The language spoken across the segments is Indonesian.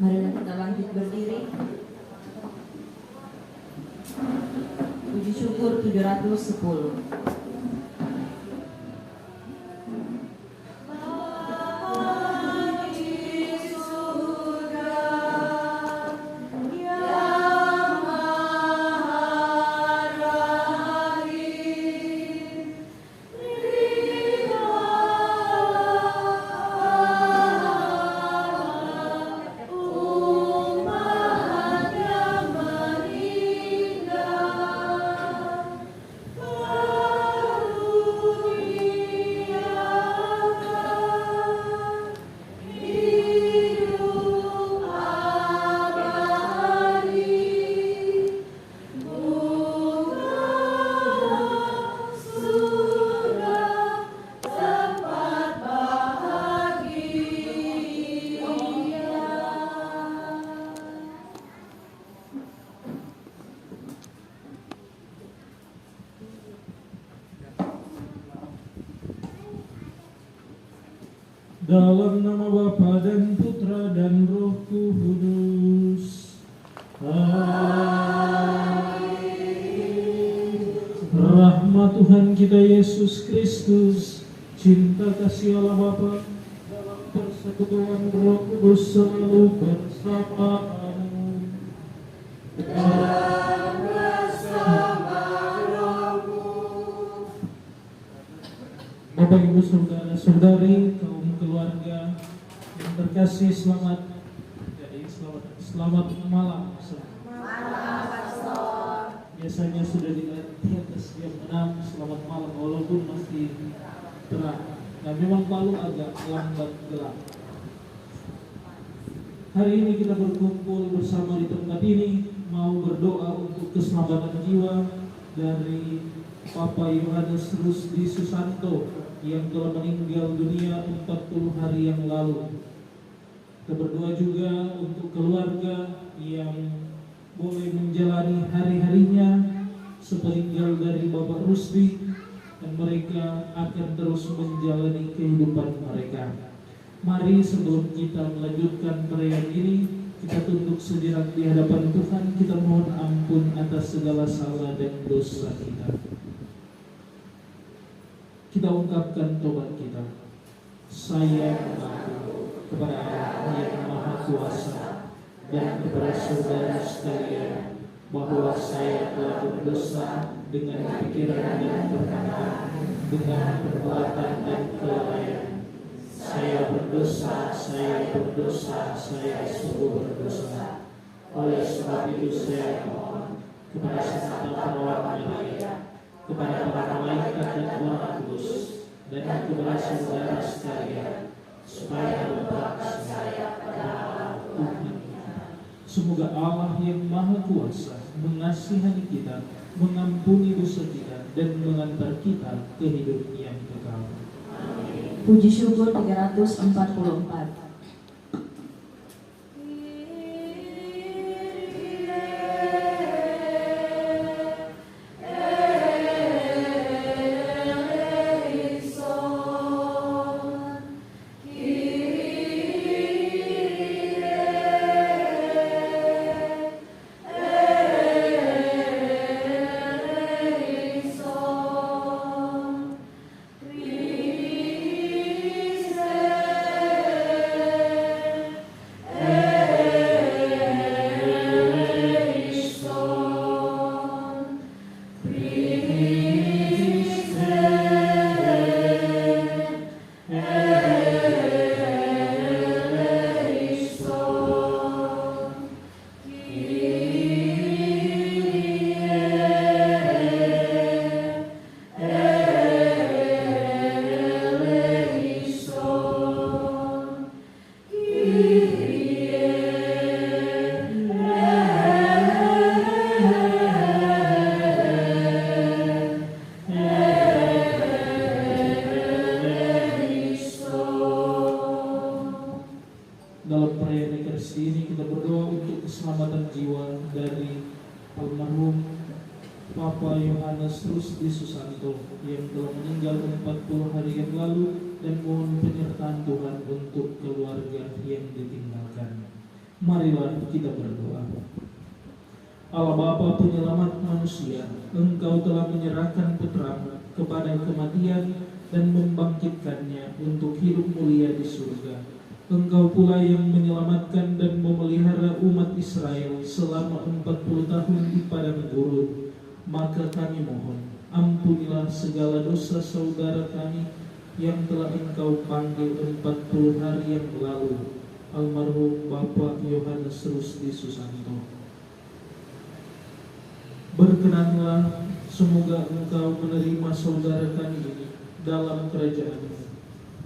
Marilah kita bangkit berdiri. Puji syukur 710. Dalam nama Bapa dan Putra dan Roh Kudus. Amin. Rahmat Tuhan kita Yesus Kristus, cinta kasih Allah Bapa, dalam persekutuan Roh Kudus selalu bersama-mu. Dan bersama rohmu. Bapak Ibu Saudara-saudari, keluarga yang terkasih, selamat malam. Biasanya sudah di atas jam 6, selamat malam walaupun masih terang. Nah, memang Palu agak lambat gelap. Hari ini kita berkumpul bersama di tempat ini, mau berdoa untuk keselamatan jiwa dari Papa Yohanes Rusdi Susanto yang telah meninggal dunia 40 hari yang lalu. Kita berdoa juga untuk keluarga yang boleh menjalani hari-harinya sepeninggal dari Bapak Rusdi, dan mereka akan terus menjalani kehidupan mereka. Mari sebelum kita melanjutkan perayaan ini, kita tunduk sejenak di hadapan Tuhan. Kita mohon ampun atas segala salah dan dosa kita. Kita ungkapkan tobat kita. Saya mengaku kepada Allah yang Maha Kuasa dan kepada saudara sekalian bahwa saya telah berdosa dengan pikiran dan perkataan, dengan perbuatan dan kelalaian. Saya berdosa, saya sungguh berdosa. Oleh sebab itu saya mohon kepada Santa Perawat Maria, kepada para malaikat dan Roh Kudus, dan kepada saudara sekalian, supaya berbakti saya pada Allah Tuhan. Semoga Allah yang Maha Kuasa mengasihani kita, mengampuni dosa kita, dan mengantar kita ke hidup yang kekal. Amin. Puji syukur 344. Papa Yohanes Rusdi Susanto yang telah meninggal 40 hari yang lalu, dan mohon penyertaan Tuhan untuk keluarga yang ditinggalkan. Marilah kita berdoa. Allah Bapa penyelamat manusia, Engkau telah menyerahkan Putra-Mu kepada kematian dan membangkitkannya untuk hidup mulia di surga. Engkau pula yang menyelamatkan dan memelihara umat Israel selama 40 tahun di padang gurun. Maka kami mohon, ampunilah segala dosa saudara kami yang telah Engkau panggil 40 hari yang lalu, almarhum Bapak Yohanes Rusdi Susanto. Berkenanlah semoga Engkau menerima saudara kami ini dalam kerajaan-Mu.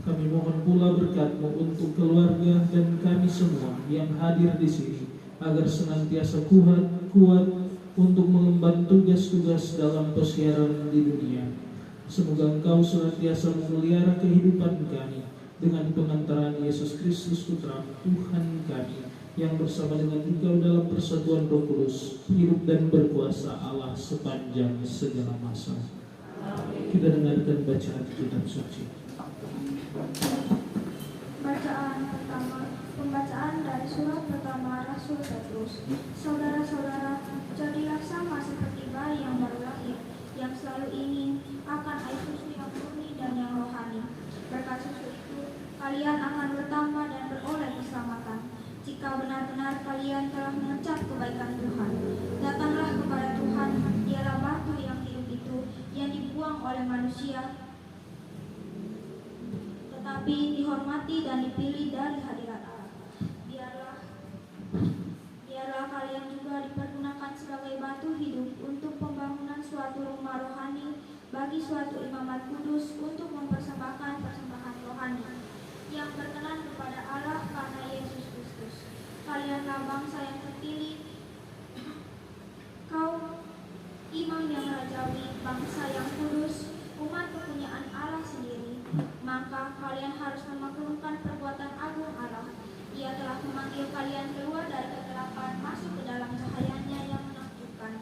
Kami mohon pula berkat-Mu untuk keluarga dan kami semua yang hadir di sini, agar senantiasa kuat untuk mengemban tugas-tugas dalam persiaran di dunia. Semoga Engkau senantiasa memelihara kehidupan kami dengan pengantaran Yesus Kristus Putra Tuhan kami, yang bersama dengan Engkau dalam persatuan Roh Kudus, hidup dan berkuasa Allah sepanjang segala masa. Kita dengarkan bacaan kitab suci. Bacaan pertama, pembacaan dari surat pertama Rasul Petrus. Saudara-saudara, jadilah sama seperti bayi yang baru lahir, yang selalu ingin akan air susu yang murni dan yang rohani. Berkat susu itu, kalian akan bertambah dan beroleh keselamatan, jika benar-benar kalian telah mengecap kebaikan Tuhan. Datanglah kepada Tuhan, Dialah batu yang hidup itu, yang dibuang oleh manusia, tetapi dihormati dan dipilih dari hadirat Allah. Biarlah kalian juga dipergunakan sebagai batu hidup untuk pembangunan suatu rumah rohani bagi suatu imamat kudus, untuk mempersembahkan persembahan rohani yang berkenan kepada Allah karena Yesus Kristus. Kalianlah bangsa yang terpilih, kaum imam yang rajawi, bangsa yang kudus, umat kepunyaan Allah sendiri. Maka kalian harus memaklumkan perbuatan agung Allah. Ia telah memanggil kalian keluar dari kegelapan masuk ke dalam cahayanya yang menakjubkan.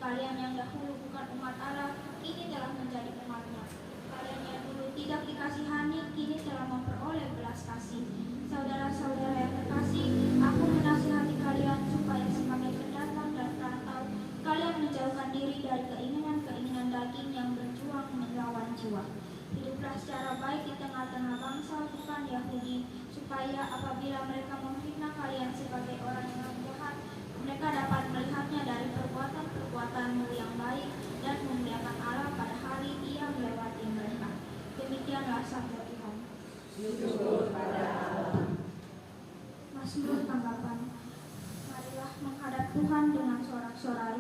Kalian yang dahulu bukan umat Allah, kini telah menjadi umat-Nya. Kalian yang dulu tidak dikasihani, kini telah memperoleh belas kasih. Saudara-saudara yang terkasih, aku menasihati kalian supaya sebagai pendatang dan perantau, kalian menjauhkan diri dari keinginan-keinginan daging yang berjuang melawan jiwa. Hiduplah secara baik di tengah-tengah bangsa bukan Yahudi, supaya apabila mereka menghina kalian sebagai orang yang jahat, mereka dapat melihatnya dari perbuatan-perbuatanmu yang baik dan memuliakan Allah pada hari Ia melewati mereka. Demikianlah sabda Tuhan. Mazmur tanggapan. Marilah menghadap Tuhan dengan sorak-sorai.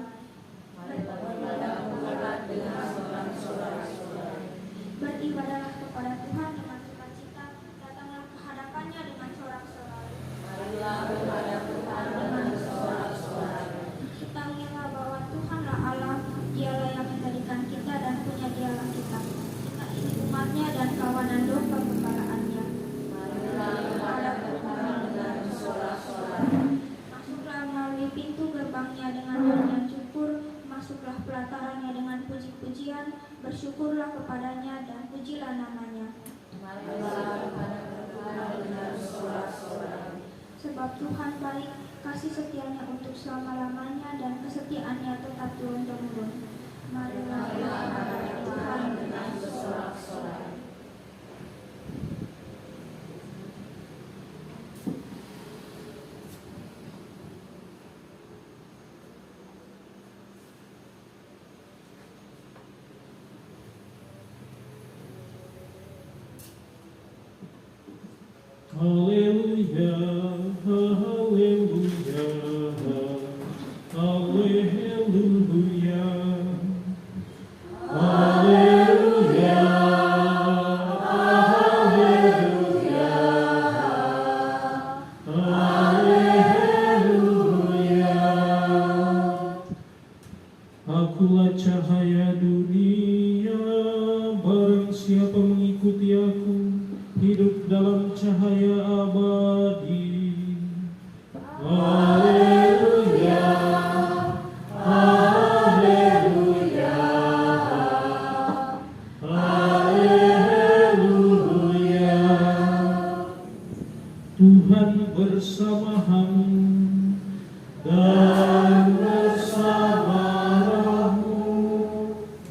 Beribadahlah kepada Tuhan dengan sukacita, datanglah ke hadapannya dengan sorak-sorai. Ketahuilah bahwa Tuhanlah Allah, Dialah yang menjadikan kita dan punya Dialah kita. Kita ini umat-Nya dan kawanan domba gembalaannya. Masuklah melalui pintu gerbangnya dengan nyanyian syukur, masuklah pelatarannya dengan puji-pujian, bersyukurlah kepadanya dan pujilah namanya. Sebab Tuhan baik, kasih setianya untuk selama-lamanya dan kesetiaannya tetap turun-temurun. Marilah Tuhan dengan bersorak-sorai. Haleluya, haleluya, haleluya, haleluya, haleluya, haleluya. Akulah cahaya dunia, barang siapa mengikuti aku, hidup dalam cahaya abadi. Haleluya, haleluya, haleluya. Tuhan bersamamu.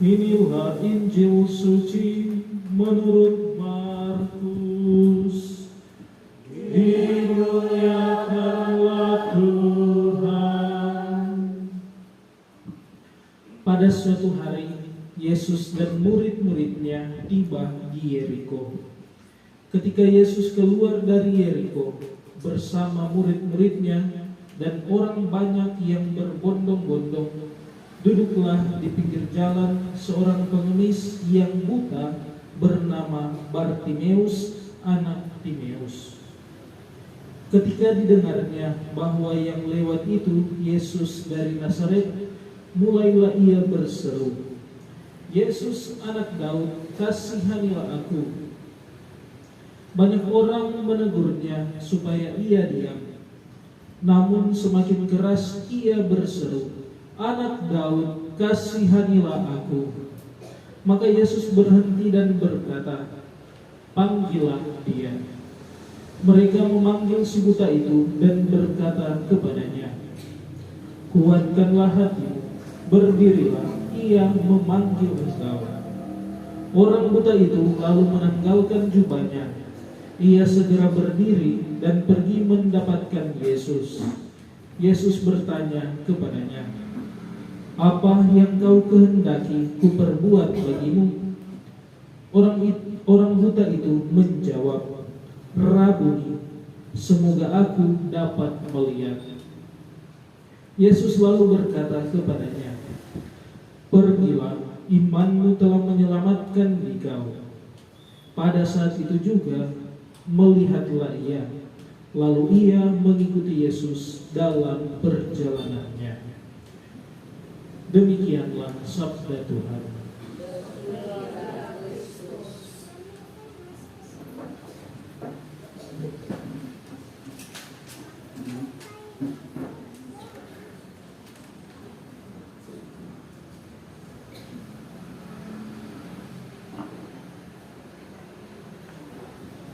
Inilah Injil suci menurut Markus. Dimuliakanlah Tuhan. Pada suatu hari, Yesus dan murid-muridnya tiba di Yeriko. Ketika Yesus keluar dari Yeriko bersama murid-muridnya dan orang banyak yang berbondong-bondong, duduklah di pinggir jalan seorang pengemis yang buta bernama Bartimeus, anak Timeus. Ketika didengarnya bahwa yang lewat itu Yesus dari Nazaret, mulailah ia berseru, "Yesus, anak Daud, kasihanilah aku." Banyak orang menegurnya supaya ia diam. Namun semakin keras ia berseru, "Anak Daud, kasihanilah aku." Maka Yesus berhenti dan berkata, "Panggillah dia." Mereka memanggil si buta itu dan berkata kepadanya, "Kuatkanlah hatimu, berdirilah, ia memanggil engkau." Orang buta itu lalu menanggalkan jubahnya. Ia segera berdiri dan pergi mendapatkan Yesus. Yesus bertanya kepadanya, "Apa yang kau kehendaki kuperbuat bagimu?" Orang buta itu menjawab, "Rabuni, semoga aku dapat melihat." Yesus lalu berkata kepadanya, "Pergilah, imanmu telah menyelamatkan engkau." Pada saat itu juga melihatlah ia, lalu ia mengikuti Yesus dalam perjalanannya. Demikianlah sabda Tuhan.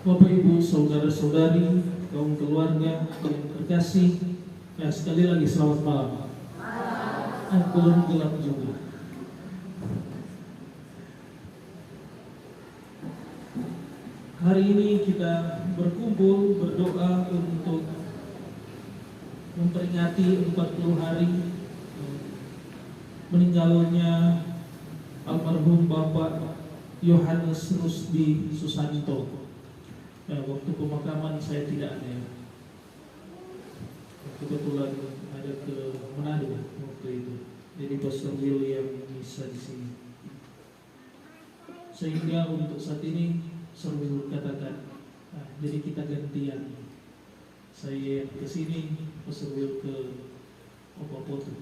Bapak, Ibu, saudara-saudari, kaum keluarga yang terkasih, ya sekali lagi selamat malam. Belum gelap juga. Hari ini kita berkumpul berdoa untuk memperingati 40 hari meninggalnya almarhum Bapak Yohanes Rusdi Susanto. Ya, waktu pemakaman saya tidak ada. Kebetulan ada ke Manado waktu itu. Jadi Pastor Will yang bisa di sini. Sehingga untuk saat ini Serwil katakan, jadi kita gantian. Saya ke sini, Pastor Will ke Opopoto.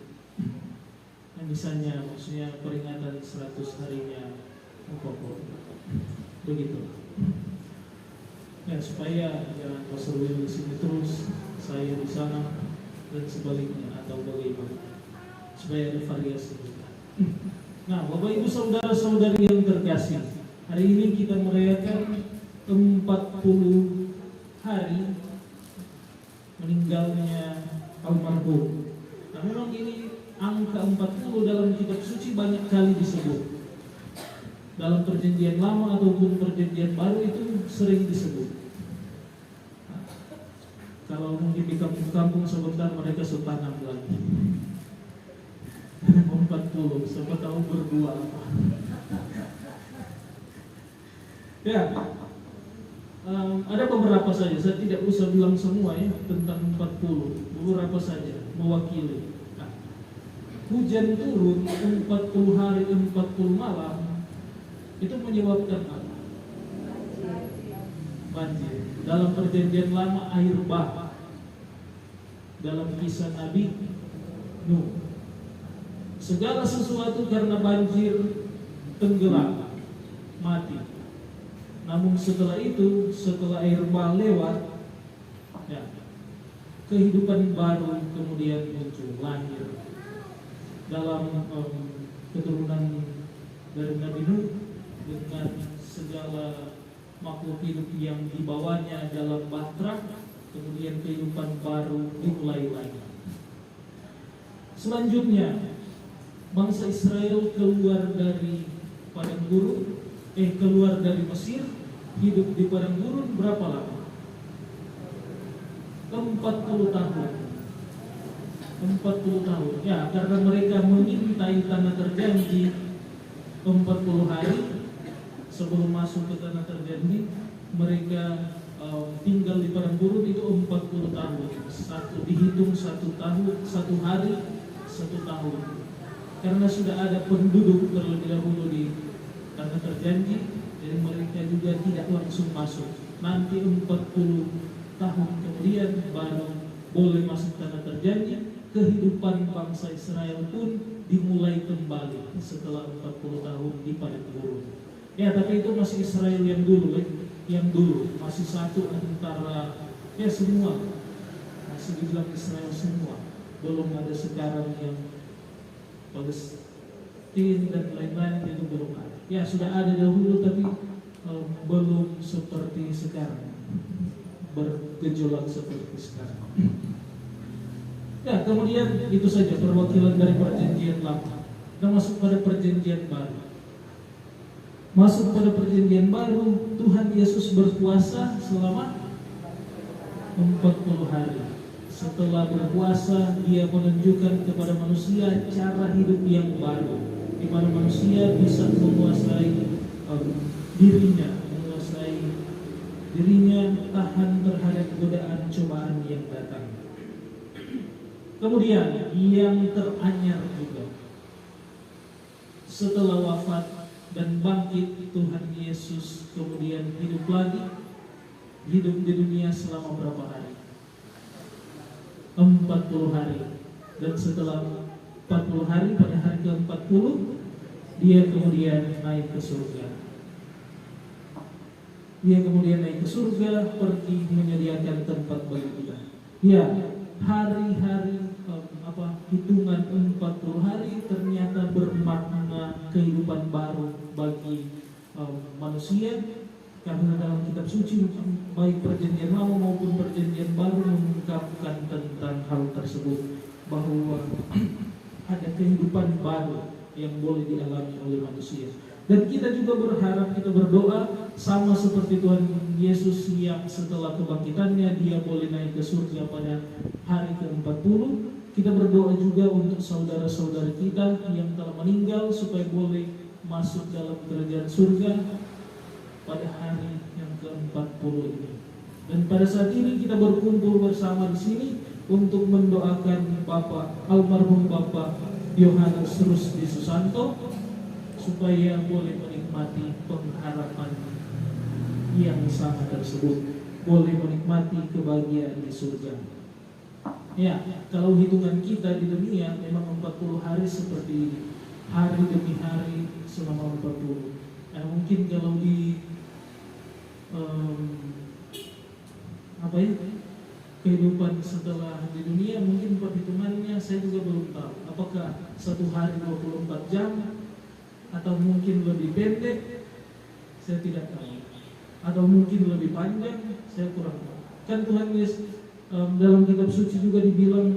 Nah, misalnya maksudnya peringatan 100 harinya Opopoto. Begitu. Ya, supaya jangan Pastor Will di sini terus, saya di sana dan sebaliknya atau bagaimana, supaya ada variasi. Nah, Bapak Ibu saudara-saudari yang terkasih, hari ini kita merayakan 40 hari meninggalnya almarhum. Nah, memang ini angka 40 dalam kitab suci banyak kali disebut. Dalam perjanjian lama ataupun perjanjian baru itu sering disebut. Nah, kalau mungkin di kampung-kampung sebentar mereka setanam lagi 40, siapa tahu berdua apa. Ya, ada beberapa saja, saya tidak usah bilang semua ya tentang 40, beberapa saja mewakili. Nah, hujan turun 40 hari 40 malam itu menyebabkan apa? Banjir. Dalam perjanjian lama air bah. Dalam kisah Nabi Nuh, segala sesuatu karena banjir tenggelam, mati. Namun setelah itu, setelah air bah lewat, ya, kehidupan baru kemudian muncul, lahir dalam keturunan dari Nabi Nuh, dengan segala makhluk hidup yang dibawanya dalam bahtera, kemudian kehidupan baru dimulai lagi. Selanjutnya bangsa Israel keluar dari padang gurun, keluar dari Mesir, hidup di padang gurun berapa lama? 40 tahun. 40 tahun. Ya, karena mereka mengintai tanah terjanji 40 hari sebelum masuk ke tanah terjanji, mereka tinggal di padang gurun itu 40 tahun. Dihitung 1 tahun, 1 hari, 1 tahun. Karena sudah ada penduduk terlebih dahulu di tanah terjanji, jadi mereka juga tidak langsung masuk. Nanti 40 tahun kemudian baru boleh masuk tanah terjanji. Kehidupan bangsa Israel pun dimulai kembali setelah 40 tahun di padang gurun. Ya, tapi itu masih Israel yang dulu, masih satu antara semua, masih dibilang Israel semua. Belum ada sekarang yang Palestina dan lain-lain, itu belum ada. Ya, sudah ada dahulu tapi belum seperti sekarang, bergejolak seperti sekarang. Ya, kemudian itu saja perwakilan dari perjanjian lama. Kita masuk pada perjanjian baru. Masuk pada perjanjian baru, Tuhan Yesus berpuasa selama 40 hari. Setelah berpuasa, dia menunjukkan kepada manusia cara hidup yang baru, di mana manusia bisa menguasai dirinya, tahan terhadap godaan cobaan yang datang. Kemudian yang teranyar juga, setelah wafat dan bangkit, Tuhan Yesus kemudian hidup lagi, hidup di dunia selama berapa hari? 40 hari. Dan setelah 40 hari, pada hari ke-40 dia kemudian naik ke surga. Dia kemudian naik ke surga, pergi menyediakan tempat bagi kita. Ya, hari-hari hitungan 40 hari ternyata bermakna kehidupan baru bagi manusia, karena dalam kitab suci baik perjanjian lama maupun perjanjian baru mengungkapkan tentang hal tersebut, bahwa ada kehidupan baru yang boleh dialami oleh manusia. Dan kita juga berharap, kita berdoa sama seperti Tuhan Yesus yang setelah kebangkitannya dia boleh naik ke surga pada hari ke-40. Kita berdoa juga untuk saudara-saudara kita yang telah meninggal supaya boleh masuk dalam kerajaan surga pada hari yang ke-40 ini. Dan pada saat ini kita berkumpul bersama di sini untuk mendoakan almarhum Bapak Yohanes Rusdi Susanto supaya boleh menikmati pengharapan yang sama tersebut, boleh menikmati kebahagiaan di surga. Ya, kalau hitungan kita di dunia memang 40 hari seperti ini, hari demi hari selama 40. Mungkin kalau di kehidupan setelah di dunia, mungkin perhitungannya saya juga belum tahu. Apakah satu hari 24 jam atau mungkin lebih pendek, saya tidak tahu. Atau mungkin lebih panjang, saya kurang tahu. Kan Tuhan Yesus dalam kitab suci juga dibilang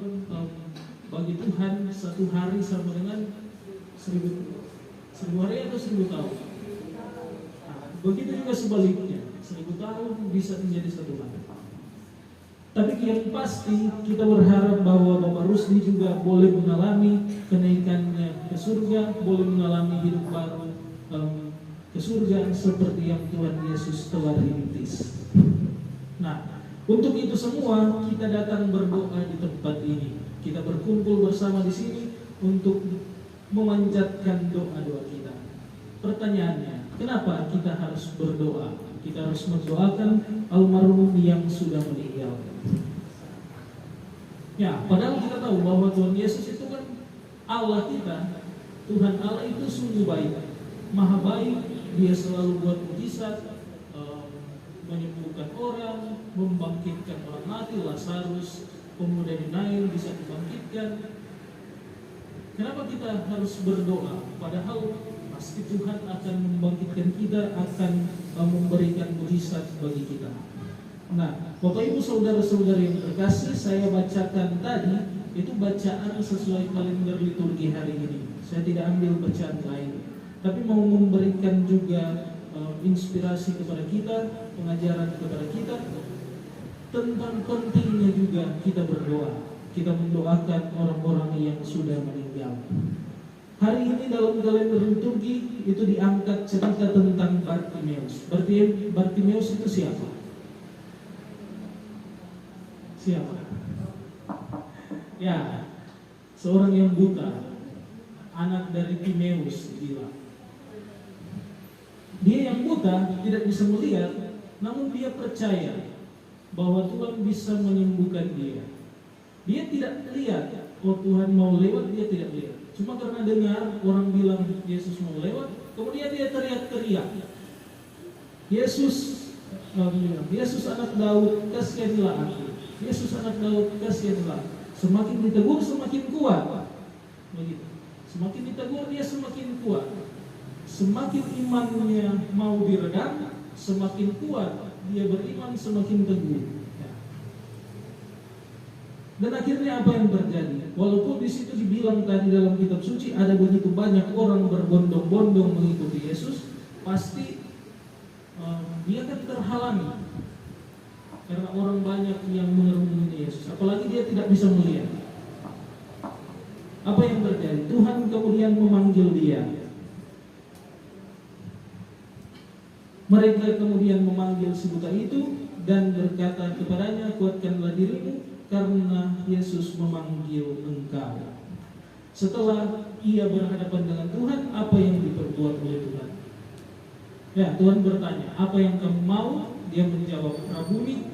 bagi Tuhan satu hari sama dengan 1000 hari atau 1000 tahun. Begitu juga sebaliknya, 1000 tahun bisa menjadi satu hari. Tapi yang pasti kita berharap bahwa Bapak Rusdi juga boleh mengalami kenaikannya ke surga, boleh mengalami hidup baru ke surga seperti yang Tuhan Yesus telah rintis. Nah, untuk itu semua kita datang berdoa di tempat ini. Kita berkumpul bersama di sini untuk memanjatkan doa-doa kita. Pertanyaannya, kenapa kita harus berdoa? Kita harus mendoakan almarhum yang sudah meninggal. Ya, padahal kita tahu bahwa Tuhan Yesus itu kan Allah kita. Tuhan Allah itu sungguh baik, maha baik. Dia selalu buat mujizat, menyembuhkan orang, membangkitkan orang mati, Lazarus, pemuda di Nain bisa dibangkitkan. Kenapa kita harus berdoa? Padahal pasti Tuhan akan membangkitkan kita, akan memberikan mujizat bagi kita. Nah, Bapak Ibu saudara-saudara yang terkasih, saya bacakan tadi itu bacaan sesuai kalender liturgi hari ini. Saya tidak ambil bacaan lain, tapi mau memberikan juga inspirasi kepada kita, pengajaran kepada kita tentang pentingnya juga kita berdoa. Kita mendoakan orang-orang yang sudah meninggal. Hari ini dalam kalender liturgi itu diangkat cerita tentang Bartimeus. Bartimeus itu siapa? Siapa? Ya, seorang yang buta, anak dari Timeus dibilang. Dia yang buta, tidak bisa melihat, namun dia percaya bahwa Tuhan bisa menyembuhkan dia. Dia tidak lihat, oh Tuhan mau lewat, dia tidak lihat. Cuma karena dengar orang bilang Yesus mau lewat, kemudian dia teriak-teriak. Yesus anak Daud, kasihanilah aku. Yesus anak Daud, kasihanilah. Semakin ditegur semakin kuat. Begitu. Semakin ditegur dia semakin kuat. Semakin imannya mau diredam, semakin kuat dia beriman, semakin teguh. Dan akhirnya apa yang terjadi? Walaupun di situ dibilang tadi dalam kitab suci ada begitu banyak orang berbondong-bondong mengikuti Yesus, pasti dia kan terhalangi karena orang banyak yang mengerumuni Yesus. Apalagi dia tidak bisa melihat. Apa yang terjadi? Tuhan kemudian memanggil dia. Mereka kemudian memanggil si buta itu dan berkata kepadanya, kuatkanlah dirimu, karena Yesus memanggil engkau. Setelah ia berhadapan dengan Tuhan, apa yang diperbuat oleh Tuhan? Ya, Tuhan bertanya, apa yang kamu mau? Dia menjawab, Rabuni,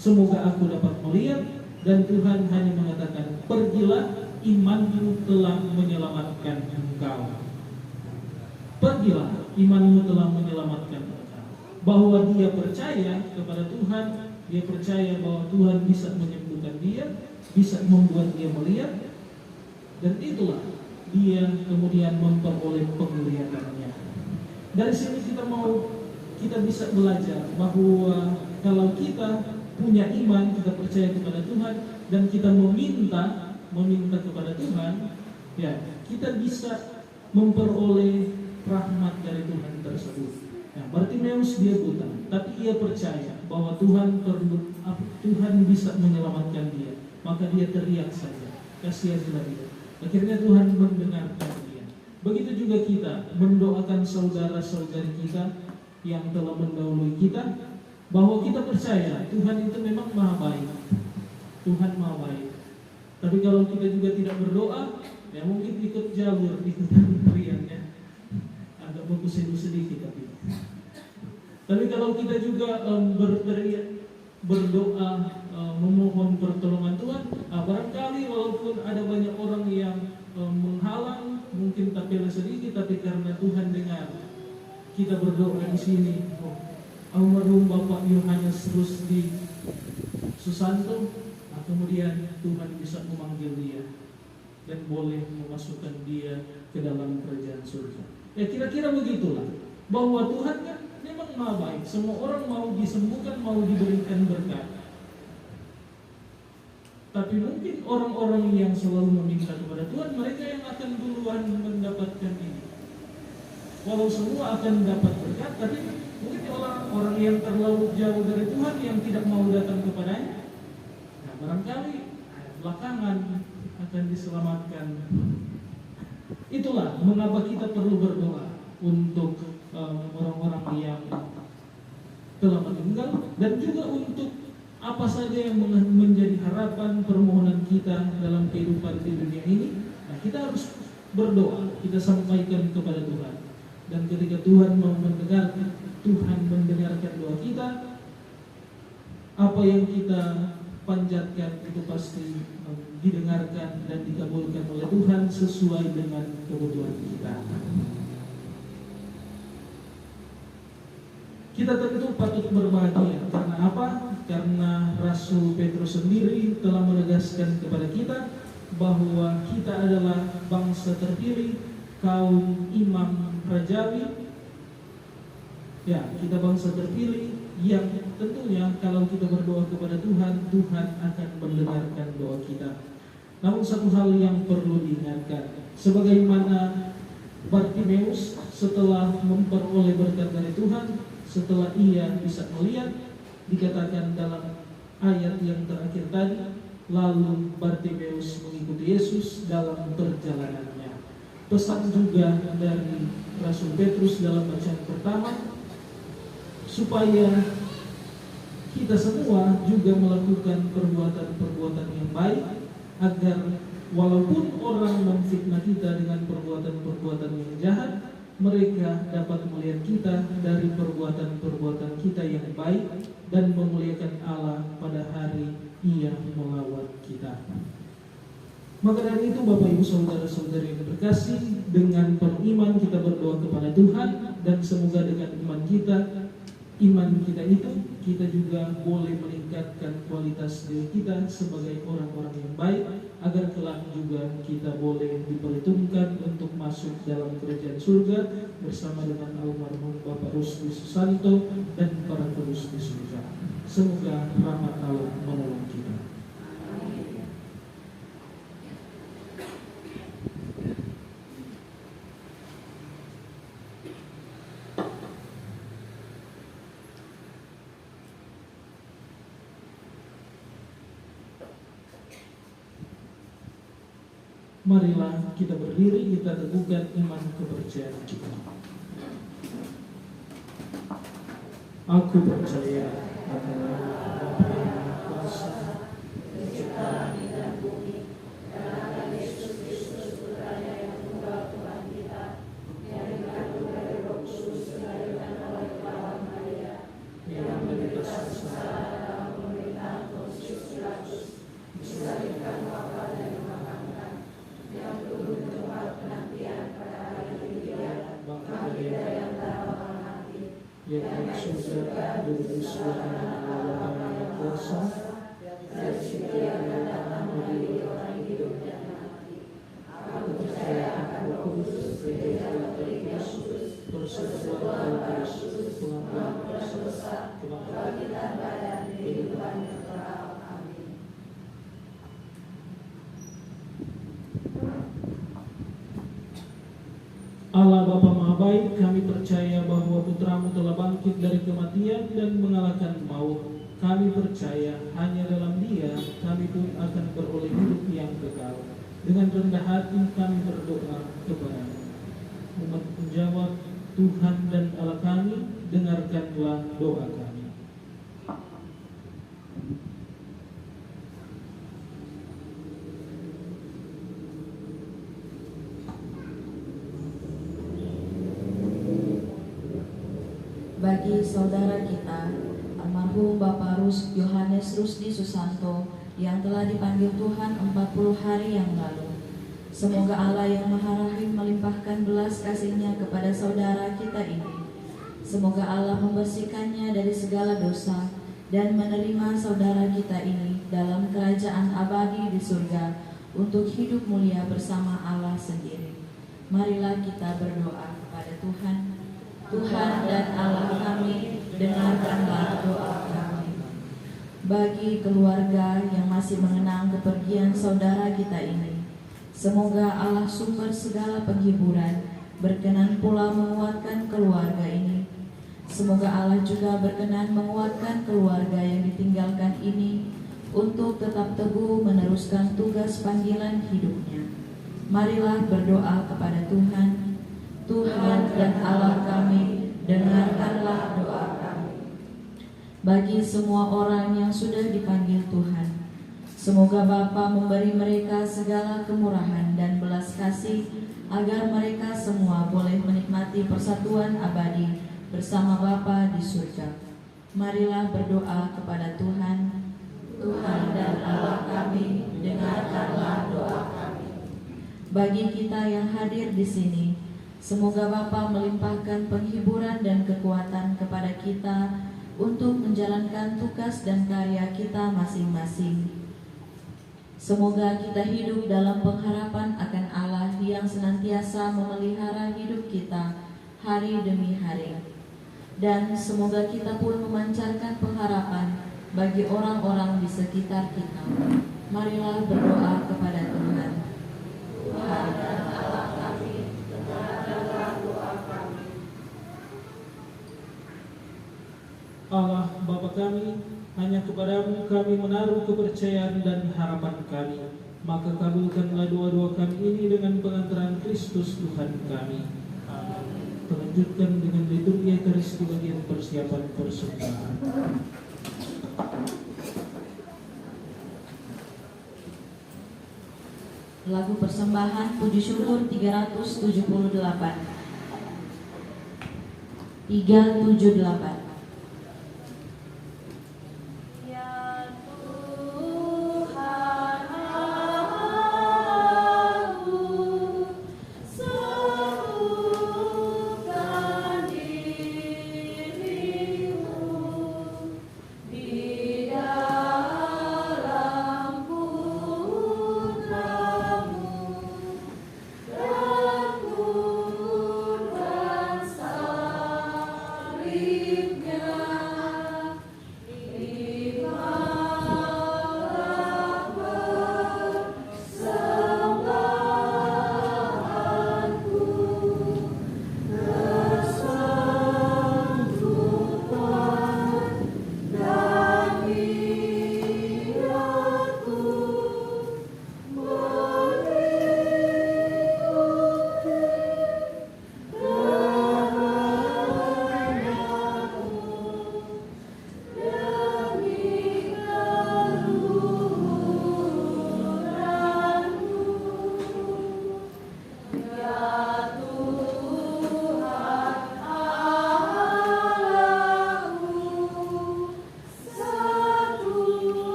semoga aku dapat melihat. Dan Tuhan hanya mengatakan, pergilah, imanmu telah menyelamatkan engkau. Pergilah, imanmu telah menyelamatkan engkau. Bahwa dia percaya kepada Tuhan, dia percaya bahwa Tuhan bisa menyembuhkan dia, bisa membuat dia melihat, dan itulah dia kemudian memperoleh penglihatannya. Dari sini kita bisa belajar bahwa kalau kita punya iman, kita percaya kepada Tuhan, dan kita meminta kepada Tuhan, ya kita bisa memperoleh rahmat dari Tuhan tersebut. Nah, Bartimeus dia buta, tapi ia percaya bahwa Tuhan bisa menyelamatkan dia. Maka dia teriak saja, kasihanlah dia. Akhirnya Tuhan mendengarkan dia. Begitu juga kita mendoakan saudara-saudari kita yang telah mendahului kita, bahwa kita percaya Tuhan itu memang maha baik. Tuhan maha baik. Tapi kalau kita juga tidak berdoa, ya mungkin ikut jalur, ikutan riannya. Agak bersedih sedikit tapi kalau kita juga berdoa, memohon pertolongan Tuhan, barangkali walaupun ada banyak orang yang menghalang, mungkin tapi sedikit, tapi karena Tuhan dengar kita berdoa di sini, almarhum Bapak Yohanes Rusdi Susanto, kemudian Tuhan bisa memanggil dia dan boleh memasukkan dia ke dalam kerajaan surga. Ya kira-kira begitulah, bahwa Tuhan kan memang maha baik. Semua orang mau disembuhkan, mau diberikan berkat. Tapi mungkin orang-orang yang selalu meminta kepada Tuhan, mereka yang akan duluan mendapatkan ini. Walau semua akan dapat berkat, tapi mungkin orang yang terlalu jauh dari Tuhan, yang tidak mau datang kepadanya, nah barangkali belakangan akan diselamatkan. Itulah mengapa kita perlu berdoa untuk orang-orang yang telah meninggal, dan juga untuk apa saja yang menjadi harapan permohonan kita dalam kehidupan di dunia ini. Nah, kita harus berdoa, kita sampaikan kepada Tuhan. Dan ketika Tuhan mau Tuhan mendengarkan doa kita, apa yang kita panjatkan itu pasti didengarkan dan dikabulkan oleh Tuhan sesuai dengan kebutuhan kita. Kita tentu patut berbahagia. Karena apa? Karena Rasul Petrus sendiri telah menegaskan kepada kita bahwa kita adalah bangsa terpilih, kaum imam rajawi. Ya, kita bangsa terpilih yang tentunya kalau kita berdoa kepada Tuhan, Tuhan akan mendengarkan doa kita. Namun satu hal yang perlu diingatkan, sebagaimana Bartimeus setelah memperoleh berkat dari Tuhan, setelah ia bisa melihat, dikatakan dalam ayat yang terakhir tadi, lalu Bartimeus mengikuti Yesus dalam perjalanannya. Pesan juga dari Rasul Petrus dalam bacaan pertama, supaya kita semua juga melakukan perbuatan-perbuatan yang baik, agar walaupun orang memfitnah kita dengan perbuatan-perbuatan yang jahat, mereka dapat melihat kita dari perbuatan-perbuatan kita yang baik dan memuliakan Allah pada hari Ia melawat kita. Maka dari itu Bapak Ibu Saudara-saudari yang terkasih, dengan beriman kita berdoa kepada Tuhan, dan semoga dengan iman kita itu kita juga boleh meningkatkan kualitas diri kita sebagai orang-orang yang baik, agar kelak juga kita boleh diperhitungkan untuk masuk dalam kerajaan surga bersama dengan almarhum Bapak Rusdi Susanto dan para kudus di surga. Semoga rahmat Allah menolong kita. Marilah kita berdiri, kita teguhkan iman kepercayaan kita. Aku percaya akan Bapa yang Maha Kuasa, Pencipta langit dan bumi, dan akan Yesus Kristus Putranya yang tunggal Tuhan kita, yang dikandung dari Roh Kudus dilahirkan oleh Perawan Maria, yang menderita sengsara dalam pemerintahan Pontius Pilatus, disalibkan, wafat dan dimakamkan, yang turun ke tempat penantian pada hari ketiga, bangkit dari antara orang mati, yang masuk surga, duduk di sebelah kanan Allah yang kuasa, dan setia akan datang mengadili orang hidup dan mati. Aku percaya akan Roh Kudus, gereja Katolik yang kudus, persekutuan Kristus, pengampunan dosa, kebangkitan badan, kehidupan yang kekal. Amin. Allah Bapa Maha Baik, kami percaya bahwa Putramu telah bangkit dari kematian dan mengalahkan maut. Kami percaya hanya dalam Dia kami pun akan beroleh hidup yang kekal. Dengan rendah hati kami berdoa kepada-Mu. Umat menjawab, Tuhan dan Allah kami, dengarkanlah doa kami. Bagi saudara kita, almarhum Bapak Yohanes Rusdi Susanto yang telah dipanggil Tuhan 40 hari yang lalu, semoga Allah yang Maha Rahim melimpahkan belas kasih-Nya kepada saudara kita ini. Semoga Allah membersihkannya dari segala dosa dan menerima saudara kita ini dalam kerajaan abadi di surga untuk hidup mulia bersama Allah sendiri. Marilah kita berdoa kepada Tuhan. Tuhan dan Allah kami, dengarkanlah doa kami. Bagi keluarga yang masih mengenang kepergian saudara kita ini, semoga Allah sumber segala penghiburan berkenan pula menguatkan keluarga ini. Semoga Allah juga berkenan menguatkan keluarga yang ditinggalkan ini untuk tetap teguh meneruskan tugas panggilan hidupnya. Marilah berdoa kepada Tuhan. Tuhan dan Allah kami, dengarkanlah doa kami. Bagi semua orang yang sudah dipanggil Tuhan, semoga Bapa memberi mereka segala kemurahan dan belas kasih, agar mereka semua boleh menikmati persatuan abadi bersama Bapa di surga. Marilah berdoa kepada Tuhan. Tuhan dan Allah kami, dengarkanlah doa kami. Bagi kita yang hadir di sini, semoga Bapa melimpahkan penghiburan dan kekuatan kepada kita untuk menjalankan tugas dan karya kita masing-masing. Semoga kita hidup dalam pengharapan akan Allah yang senantiasa memelihara hidup kita hari demi hari. Dan semoga kita pun memancarkan pengharapan bagi orang-orang di sekitar kita. Marilah berdoa kepada Tuhan. Allah Bapa kami, hanya kepadamu kami menaruh kepercayaan dan harapan kami. Maka kabulkanlah doa-doa kami ini dengan pengantaran Kristus Tuhan kami. Amin. Terlanjutkan dengan liturgi Ekaristi bagian persiapan persembahan. Lagu persembahan puji syukur 378. 378.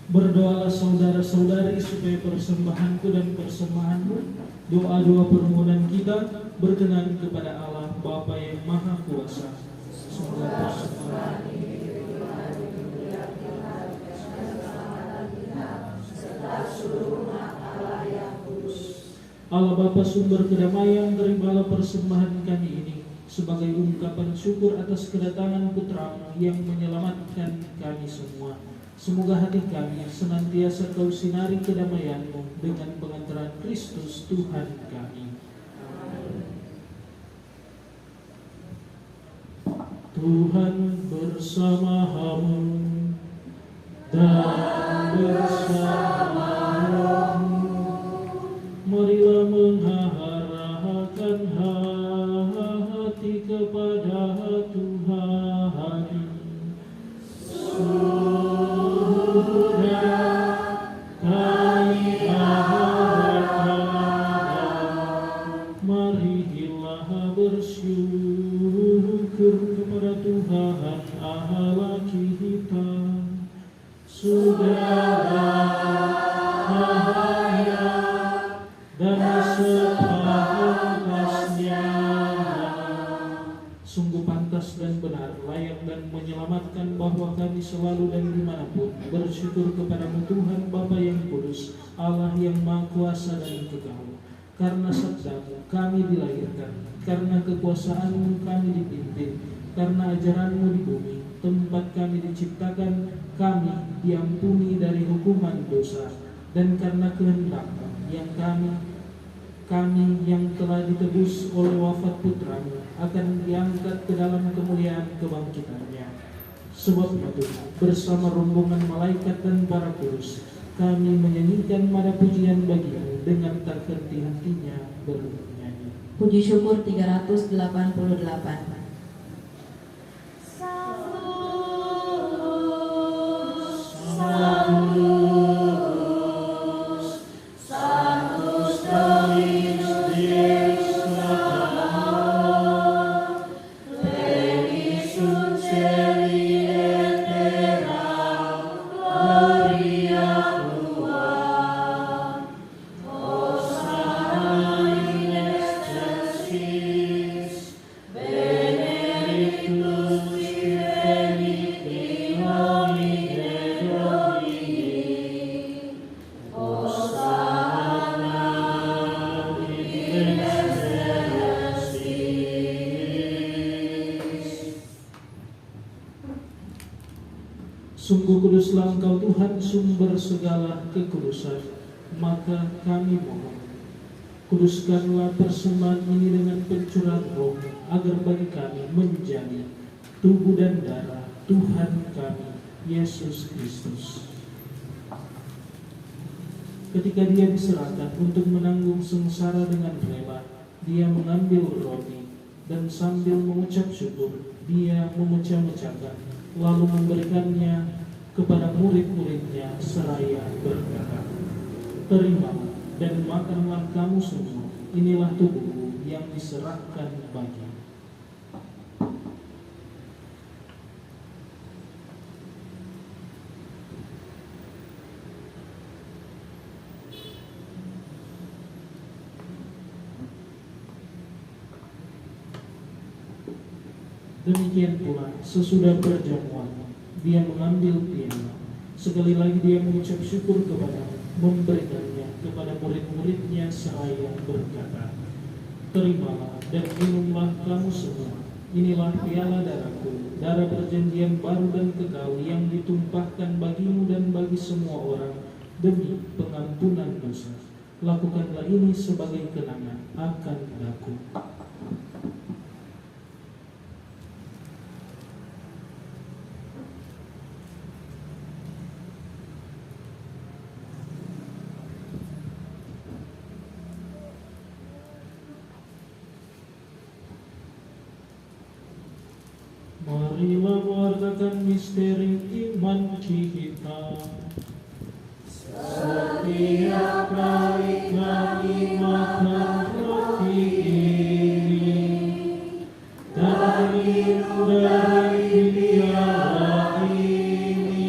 Berdoalah saudara-saudari supaya persembahanku dan persembahanmu, doa-doa permohonan kita berkenan kepada Allah Bapa yang Maha Kuasa. Semoga persembahan Allah Bapa sumber kedamaian, terimalah persembahan kami ini sebagai ungkapan syukur atas kedatangan Putra-Mu yang menyelamatkan kami semua. Semoga hati kami senantiasa Kau sinari kedamaian-Mu dengan pengantaran Kristus Tuhan kami. Tuhan bersama-Mu dan bersama rohmu. Marilah mengharahkan hati kepada Tuhan. Sudah kami harapkan, marilah bersyukur kepada Tuhan Allah kita. Sudahlah bahaya dan sepantasnya, sungguh pantas dan benar, layak dan menyelamatkan bahwa kami selalu dan dimanapun bersyukur kepadamu Tuhan Bapa yang kudus, Allah yang maha kuasa dan kekal. Karena sabdamu kami dilahirkan, karena kekuasaanmu kami dipimpin, karena ajaranmu di bumi tempat kami diciptakan, kami diampuni dari hukuman dosa, dan karena kehendak-Mu yang kami yang telah ditebus oleh wafat Putra-Mu akan diangkat ke dalam kemuliaan kebangkitannya. Sebab itu bersama rombongan malaikat dan para kudus kami menyanyikan nada pujian bagi-Mu dengan tak henti-hentinya bernyanyi. Puji syukur 388. Sungguh kuduslah Engkau Tuhan, sumber segala kekudusan. Maka kami mohon, kuduskanlah persembahan ini dengan pencurahan Roh, agar bagi kami menjadi tubuh dan darah Tuhan kami, Yesus Kristus. Ketika Dia diserahkan untuk menanggung sengsara dengan rela, Dia mengambil roti dan sambil mengucap syukur, Dia memecah-mecahkan, lalu memberikannya kepada murid-muridnya seraya berkata, "Terimalah dan makanlah kamu semua, inilah tubuhku yang diserahkan bagi." Demikian pula sesudah perjamuan Dia mengambil piala. Sekali lagi Dia mengucap syukur kepada-Mu, memberikannya kepada murid-muridnya seraya berkata, "Terimalah dan minumlah kamu semua, inilah piala darahku, darah perjanjian baru dan kekal yang ditumpahkan bagimu dan bagi semua orang demi pengampunan dosa. Lakukanlah ini sebagai kenangan akan aku." Marilah mewartakan misteri iman kita. Setiap kali kami makan roti ini dan minum dari piala ini,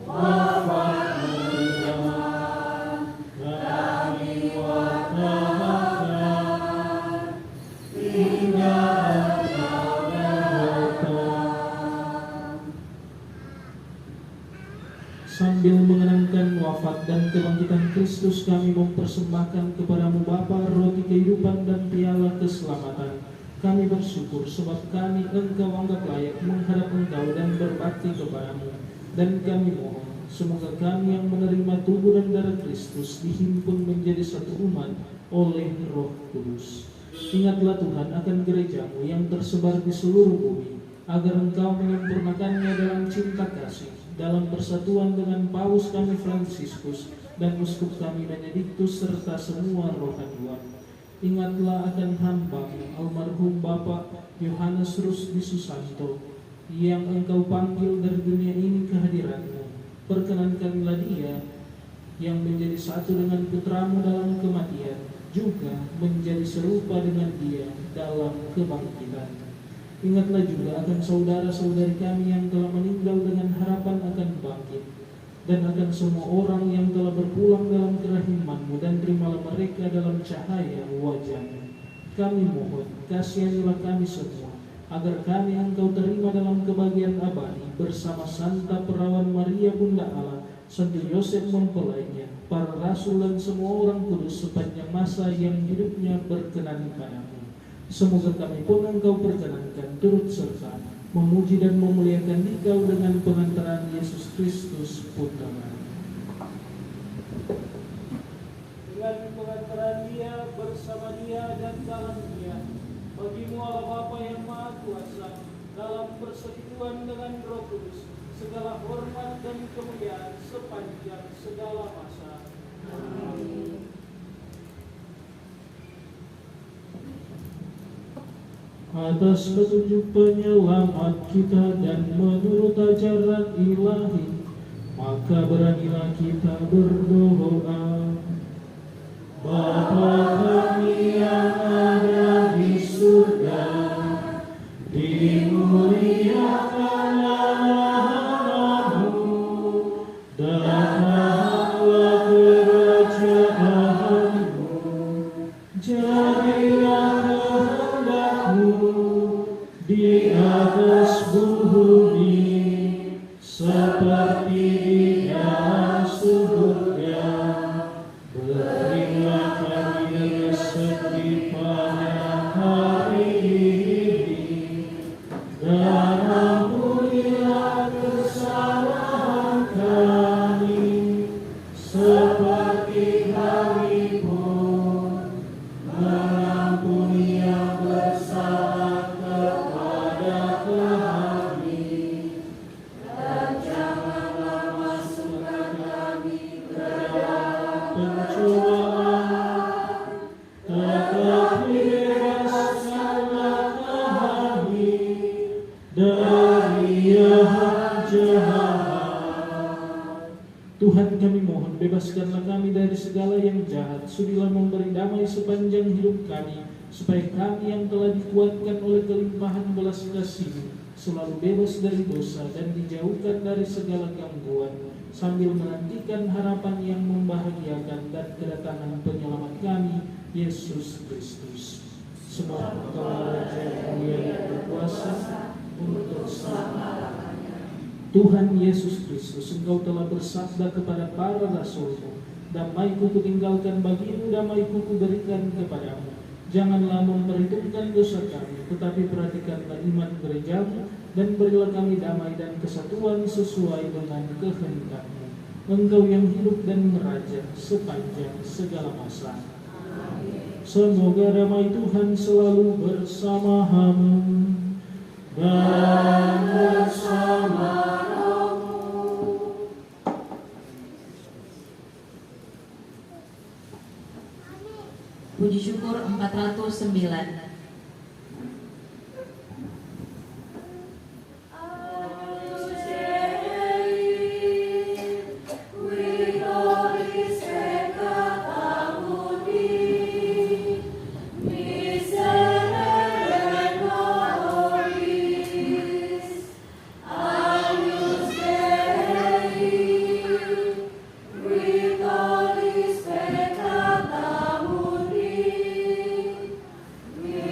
wafat Tuhan kami wartakan hingga Sambil mengenangkan wafat dan kebangkitan Kristus, kami mempersembahkan kepadamu Bapa roti kehidupan dan piala keselamatan. Kami bersyukur sebab kami Engkau anggap layak menghadap Engkau dan berbakti kepadamu. Dan kami mohon, semoga kami yang menerima tubuh dan darah Kristus dihimpun menjadi satu umat oleh Roh Kudus. Ingatlah Tuhan akan gerejamu yang tersebar di seluruh bumi, agar Engkau menyempurnakannya dalam cinta kasih, dalam persatuan dengan Paus kami Fransiskus dan Uskup kami Benediktus serta semua rohaniwan. Ingatlah akan hamba-Mu almarhum Bapak Yohanes Rusdi Susanto yang Engkau panggil dari dunia ini ke hadirat-Mu. Perkenankanlah dia yang menjadi satu dengan putra-Mu dalam kematian, juga menjadi serupa dengan dia dalam kebangkitan. Ingatlah juga akan saudara-saudari kami yang telah meninggal dengan harapan akan bangkit, dan akan semua orang yang telah berpulang dalam kerahiman-Mu, dan terimalah mereka dalam cahaya wajah-Mu. Kami mohon, kasihanilah kami semua, agar kami Engkau terima dalam kebahagiaan abadi bersama Santa Perawan Maria Bunda Allah, Santo Yosef mempelainya, para rasul dan semua orang kudus sepanjang masa yang hidupnya berkenan padamu. Semoga kami pun Engkau perkenankan turut serta memuji dan memuliakan Dikau dengan pengantaran Yesus Kristus Putra-Mu. Dengan pengantaran Dia, bersama Dia, dan dalam Dia, bagi-Mu Allah Bapa yang Maha Kuasa, dalam persekutuan dengan Roh Kudus, segala hormat dan kemuliaan sepanjang segala masa. Amin. Atas petunjuk penyelamat kita dan menurut ajaran ilahi, maka beranilah kita berdoa. Bapa kami yang ada di surga, dimuliakanlah namamu, datanglah kerajaanmu, jadilah di atas bumi seperti di dalam surga. Berilah kami rezeki pada hari ini, dan ampunilah kesalahan kami seperti kami pun mengampuni yang bersalah kepada kami, dan janganlah masukkan kami ke dalam pencobaan, tetapi bebaskanlah kami dari yang jahat. Tuhan, kami mohon, bebaskanlah kami dari segala yang jahat, sudilah memberi damai sepanjang hidup kami, supaya kami yang telah dikuatkan oleh kelimpahan belas kasih-Mu selalu bebas dari dosa dan dijauhkan dari segala gangguan, sambil menantikan harapan yang membahagiakan dan kedatangan penyelamat kami, Yesus Kristus. Sebab Engkau Raja yang mulia dan berkuasa untuk selama-lamanya. Tuhan Yesus Kristus, Engkau telah bersabda kepada para rasul-Mu, damai-Ku kutinggalkan bagimu, damai-Ku kuberikan kepadamu. Janganlah memperhitungkan dosa kami, tetapi perhatikanlah iman gereja-Mu, dan berilah kami damai dan kesatuan sesuai dengan kehendak-Mu. Engkau yang hidup dan meraja sepanjang segala masa. Amin. Semoga damai Tuhan selalu bersama-Mu dan bersama Puji syukur 409. We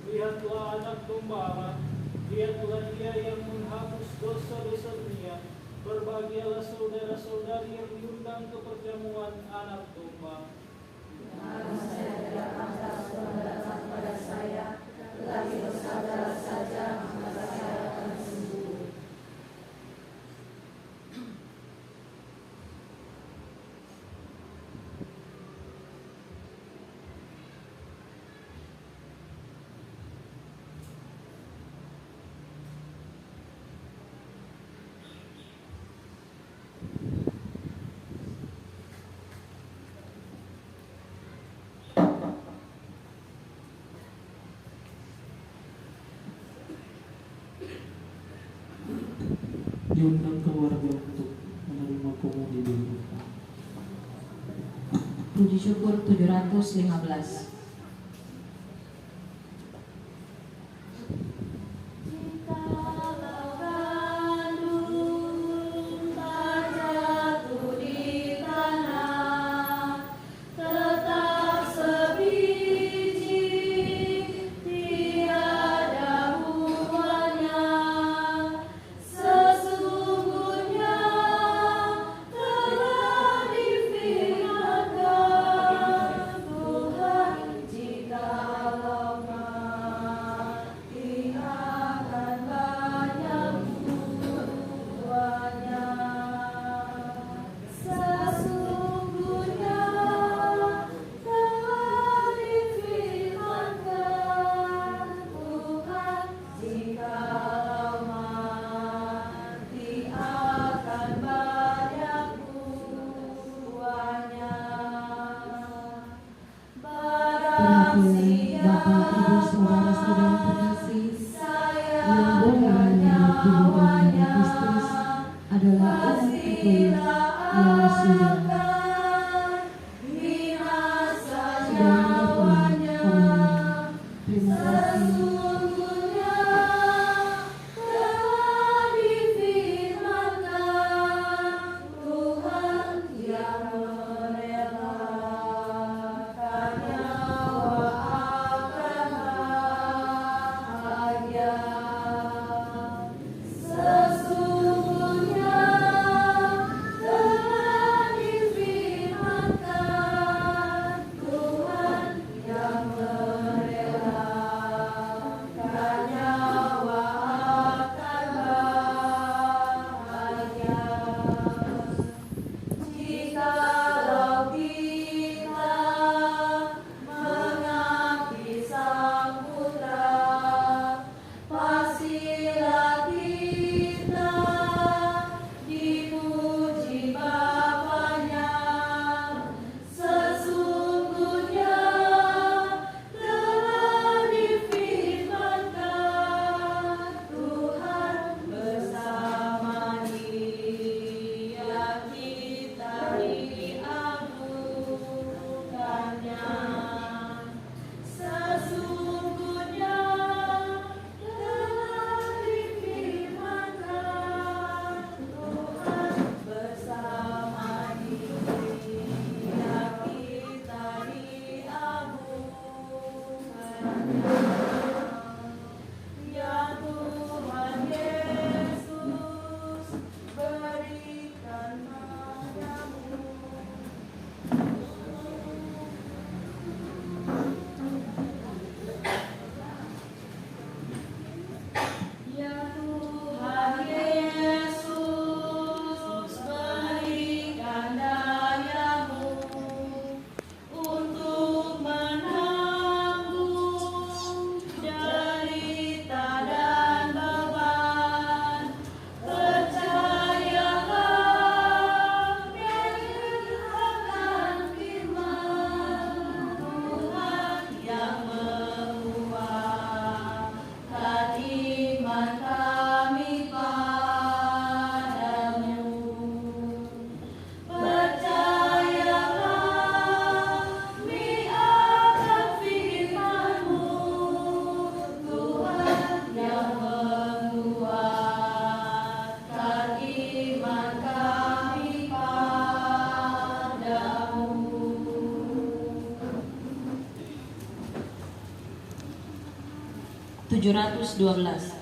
Lihatlah anak domba Allah, lihatlah dia yang menghapus dosa-dosa dunia. Berbahagialah saudara-saudari yang diundang ke perjamuan anak domba. Harus saya tidak angkat saudara pada saya, tetapi bersaudara saja, maka saya akan sembuh. Diundang keluarga untuk menerima komuni di rumah. Puji syukur 715. Perhatian Bapak, Ibu, saudara-saudara terkasih, yang boleh menyebut dengan Kristus adalah umat Katolik yang sudah melakukan komunion. Terima kasih. Sesungguhnya telah 712.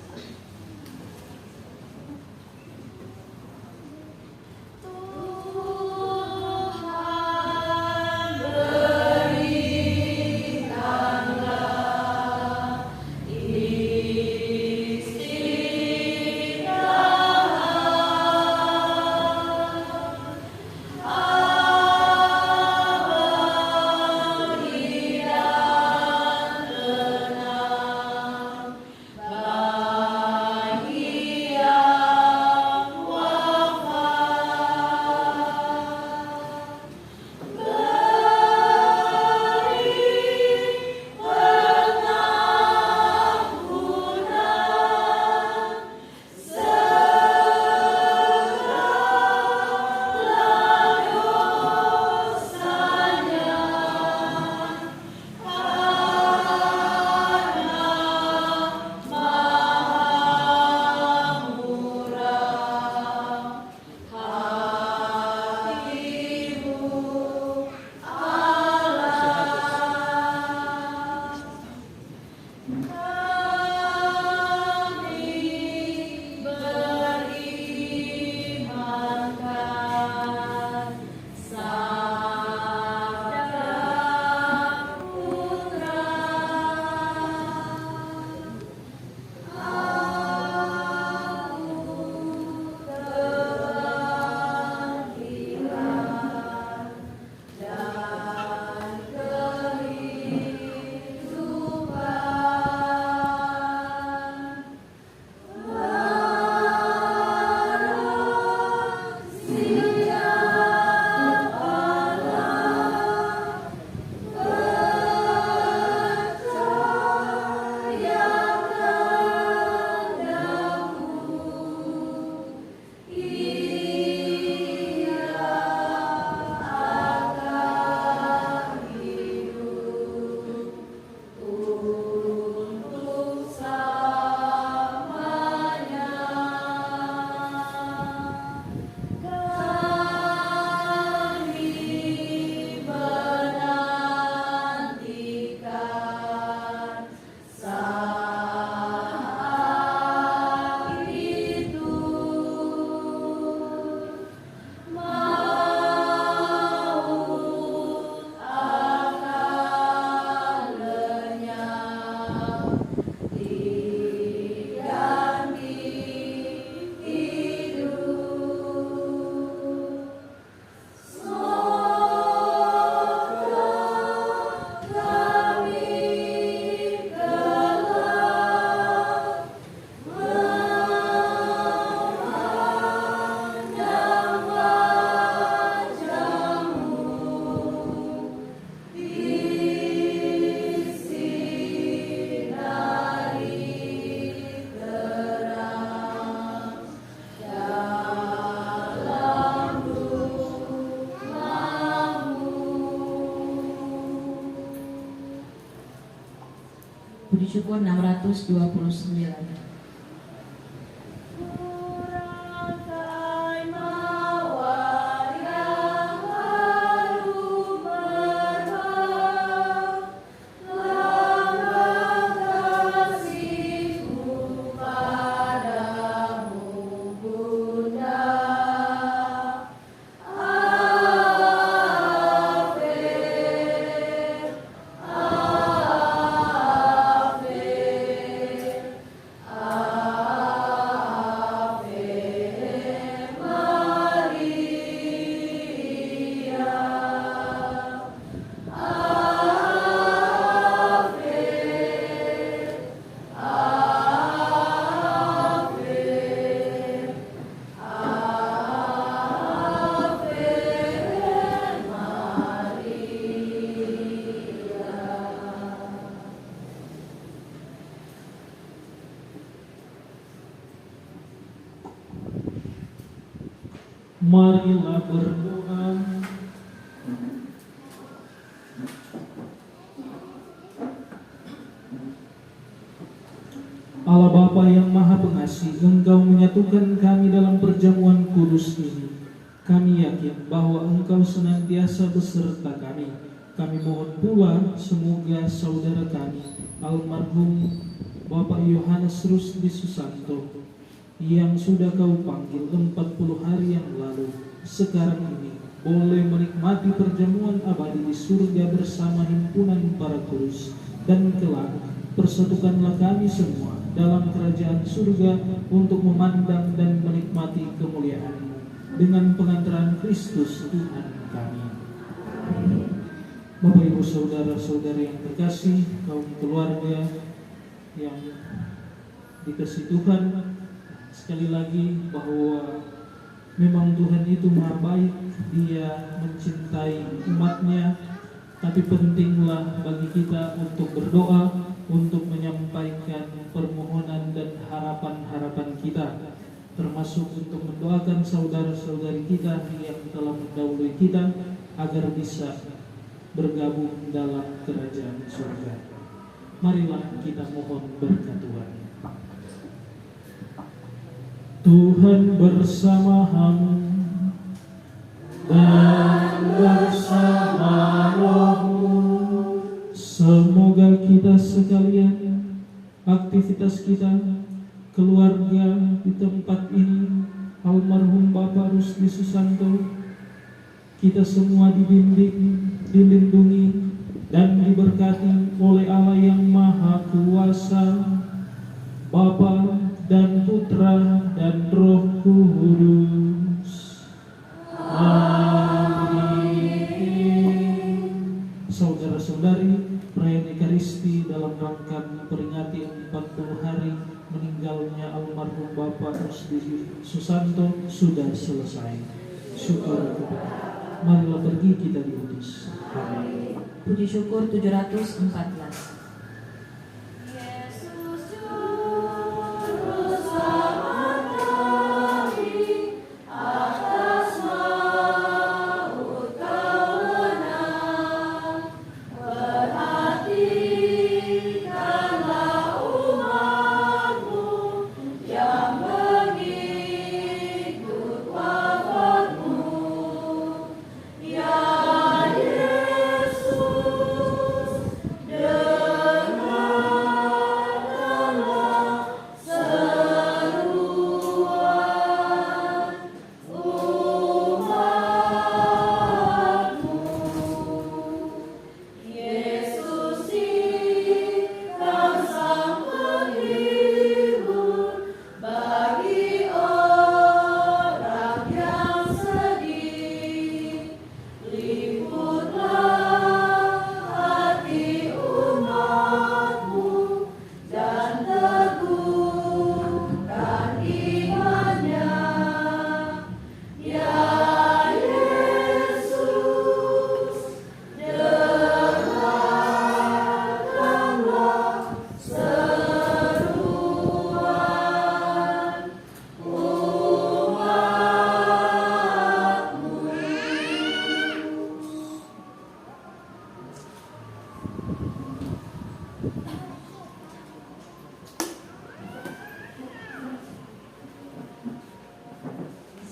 Puji syukur 629. Marilah berdoa. Allah Bapa yang Maha Pengasih, Engkau menyatukan kami dalam perjamuan kudus ini. Kami yakin bahwa Engkau senantiasa beserta kami. Kami mohon pula semoga saudara kami, almarhum Bapak Yohanes Rusdi Susanto yang sudah kau panggil 40 hari yang lalu, sekarang ini boleh menikmati perjamuan abadi di surga bersama himpunan para kudus, dan kelak persatukanlah kami semua dalam kerajaan surga untuk memandang dan menikmati kemuliaan-Mu dengan pengantaran Kristus Tuhan kami. Bapak Ibu saudara-saudari yang terkasih, kaum keluarga yang dikasihi Tuhan, sekali lagi bahwa memang Tuhan itu Maha baik, Dia mencintai umatnya, tapi pentinglah bagi kita untuk berdoa, untuk menyampaikan permohonan dan harapan-harapan kita, termasuk untuk mendoakan saudara-saudari kita yang telah mendahului kita agar bisa bergabung dalam kerajaan surga. Marilah kita mohon berkat Tuhan. Tuhan bersamamu dan bersama rohmu. Semoga kita sekalian, aktivitas kita, keluarga di tempat ini, almarhum Bapak Rusdi Susanto, kita semua dibimbing, dilindungi, dan diberkati oleh Allah yang Maha Kuasa, Bapa dan Putra dan Roh Kudus. Amin. Saudara-saudari, perayaan Ekaristi dalam rangka memperingati 40 hari meninggalnya almarhum Bapak Rusdi Susanto sudah selesai. Syukur kepada. Marilah pergi kita diutus. Amin. Puji syukur 714.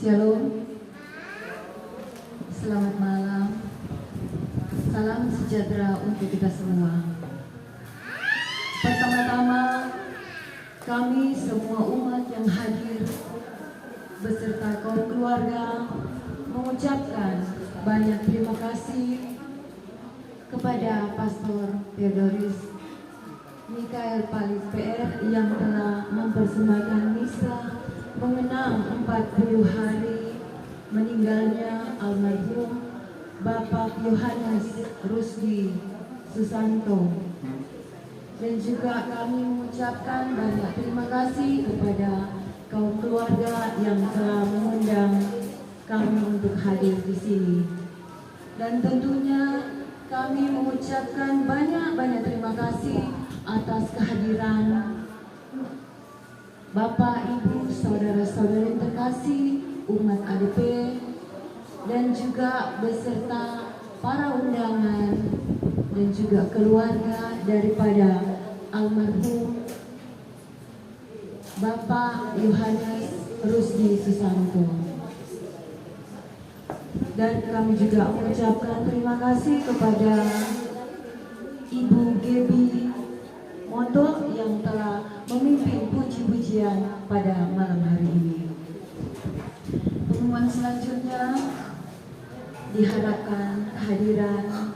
Shalom, selamat malam, salam sejahtera untuk kita semua. Pertama-tama, kami semua umat yang hadir beserta kaum keluarga mengucapkan banyak terima kasih kepada Pastor Theodoris Mikael Palit PR yang telah mempersembahkan misa mengenang 40 hari meninggalnya almarhum Bapak Yohanes Rusdi Susanto. Dan juga kami mengucapkan banyak terima kasih kepada kaum keluarga yang telah mengundang kami untuk hadir di sini. Dan tentunya kami mengucapkan banyak terima kasih atas kehadiran Bapak, Ibu, saudara-saudari terkasih, umat ADP, dan juga beserta para undangan dan juga keluarga daripada almarhum Bapak Yohanes Rusdi Susanto. Dan kami juga mengucapkan terima kasih kepada Ibu Gebi Moto yang telah diharapkan kehadiran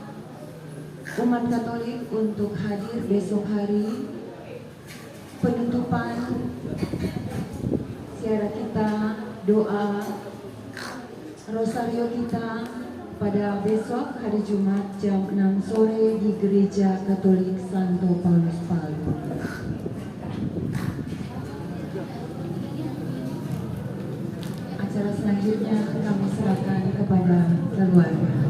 umat Katolik untuk hadir besok hari penutupan ziarah kita, doa rosario kita pada besok hari Jumat jam 6 sore di Gereja Katolik Santo Paulus Palu. Acara selanjutnya kami serahkan kepada keluarga.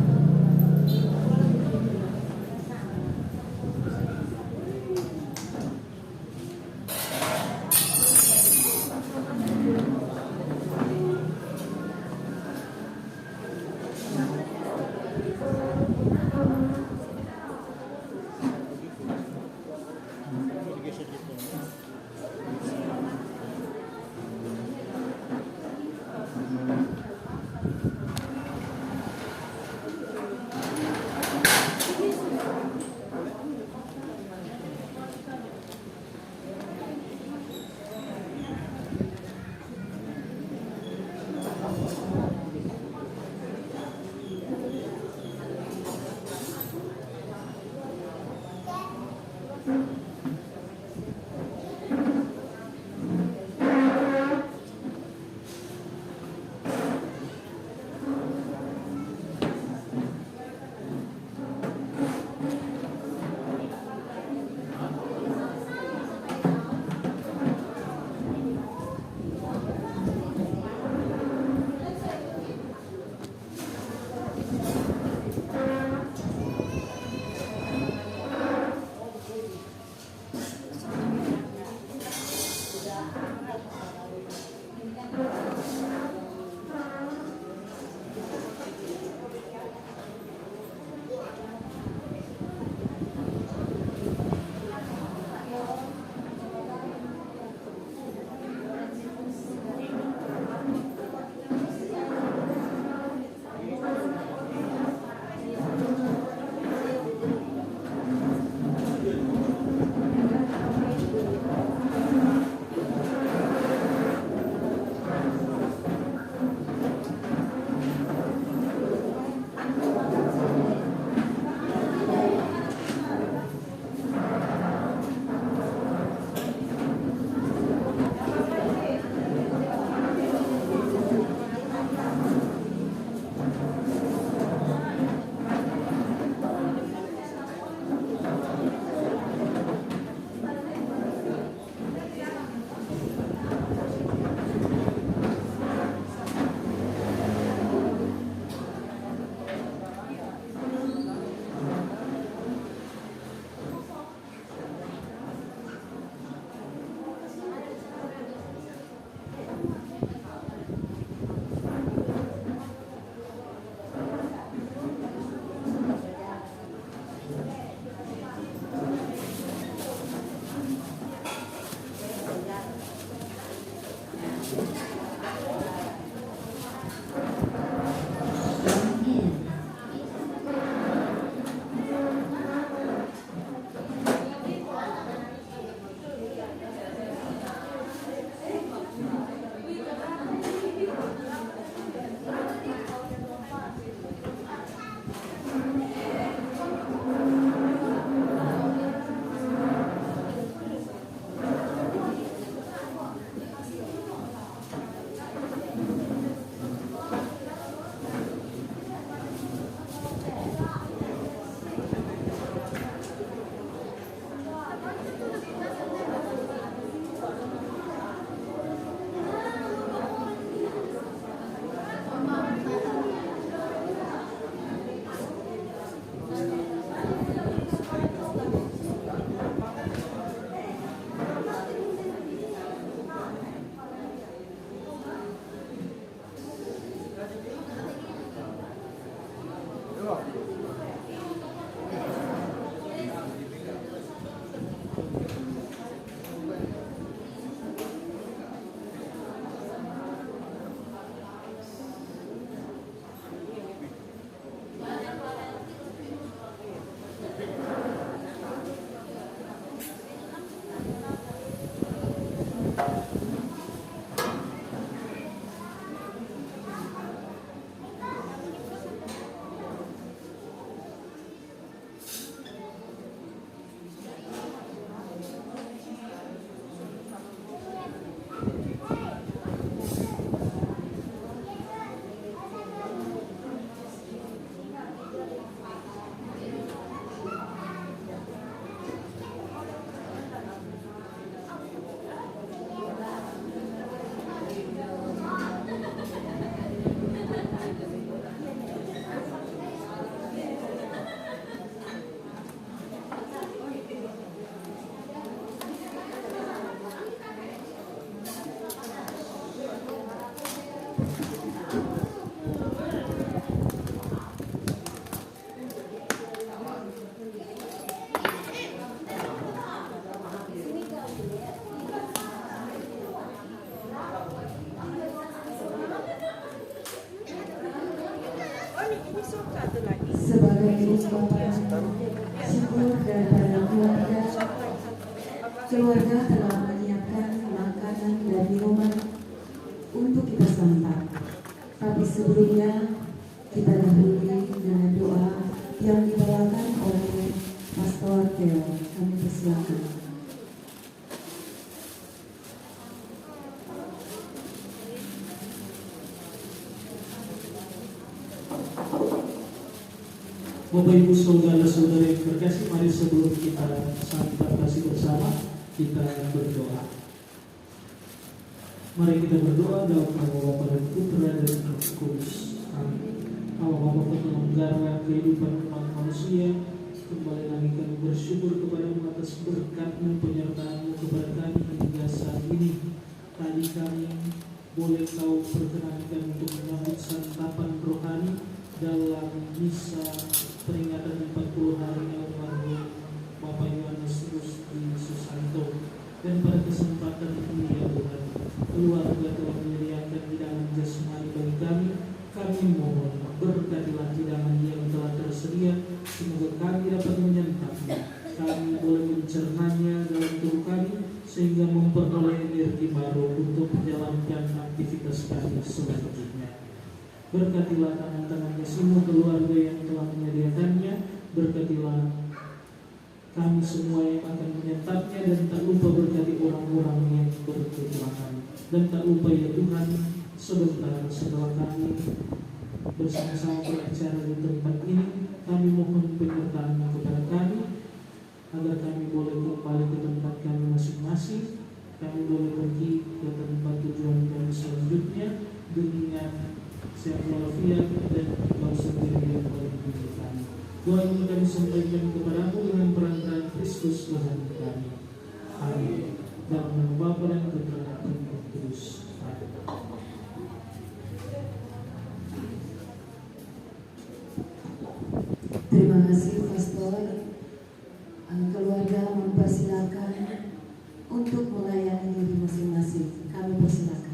ungkapan syukur daripada keluarga telah menyiapkan makanan dan minuman untuk kita santap. Tapi sebelumnya kita dahului dengan doa yang dibawakan oleh Pastor Theo. Kami persilakan. Bapak Ibu saudara-saudara yang terkasih, mari sebelum kita santap kasih bersama, kita berdoa. Mari kita berdoa dalam nama Bapa dan Putra dan Roh Kudus. Amin. Allah Bapa penyelenggara kehidupan umat manusia, kembali lagi kami bersyukur kepada-Mu atas berkat-Mu, penyertaan-Mu kepada kami hingga saat ini. Tadi kami boleh Kau perkenankan untuk menyambut santapan rohani dalam misa peringatan 40 hari almarhum Bapak Yohanes Rusdi Susanto. Dan pada kesempatan ini ya Tuhan, keluarga telah menyediakan hidangan jasmani bagi kami. Kami mohon berkatilah hidangan yang telah tersedia, semoga kami dapat menyantapnya, kami boleh mencernanya dalam tubuh kami, sehingga memperoleh energi baru untuk menjalankan aktivitas kami selanjutnya. Berkatilah tangan-tangan semua keluarga yang telah menyediakannya, berkatilah kami semua yang akan menyantapnya, dan tak lupa berkati orang-orang yang berkekurangan. Dan tak lupa ya Tuhan, sebentar setelah kami bersama-sama beracara di tempat ini, kami mohon penyertaan kepada kami, agar kami boleh kembali ke tempat kami masing-masing, kami boleh pergi ke tempat tujuan kami selanjutnya dengan sehat walafiat dan Kau sendiri yang melindungi kami. Doa ini kami sampaikan kepada-Mu dengan perantaraan Kristus Tuhan kami. Amin. Dalam nama Bapa dan Putra dan Roh Kudus. Amin. Terima kasih Pastor. Keluarga mempersilakan untuk melayani diri masing-masing. Kami persilakan.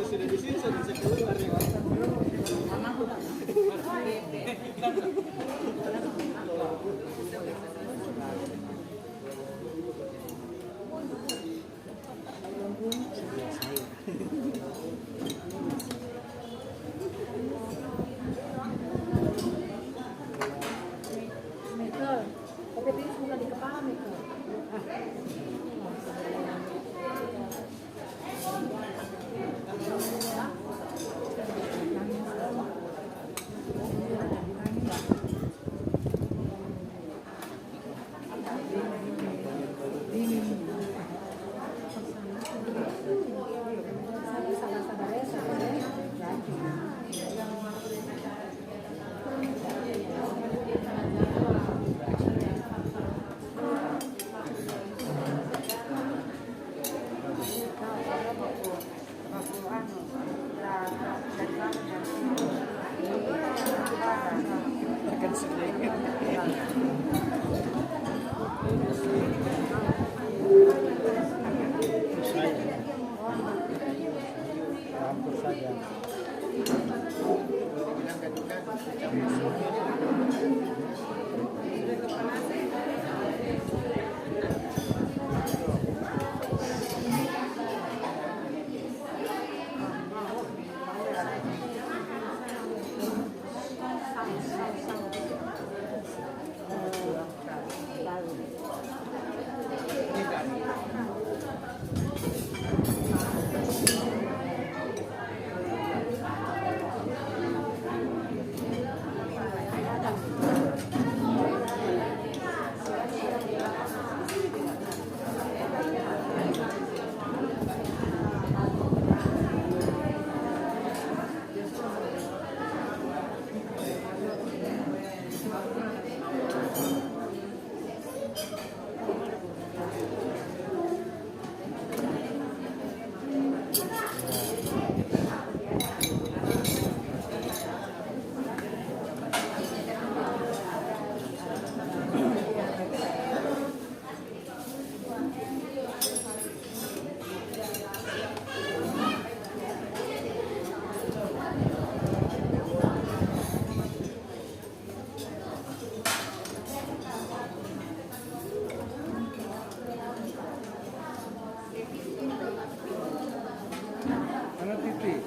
Sudah di sini, sudah bisa keluar ya. Hampir saja. Mana TV?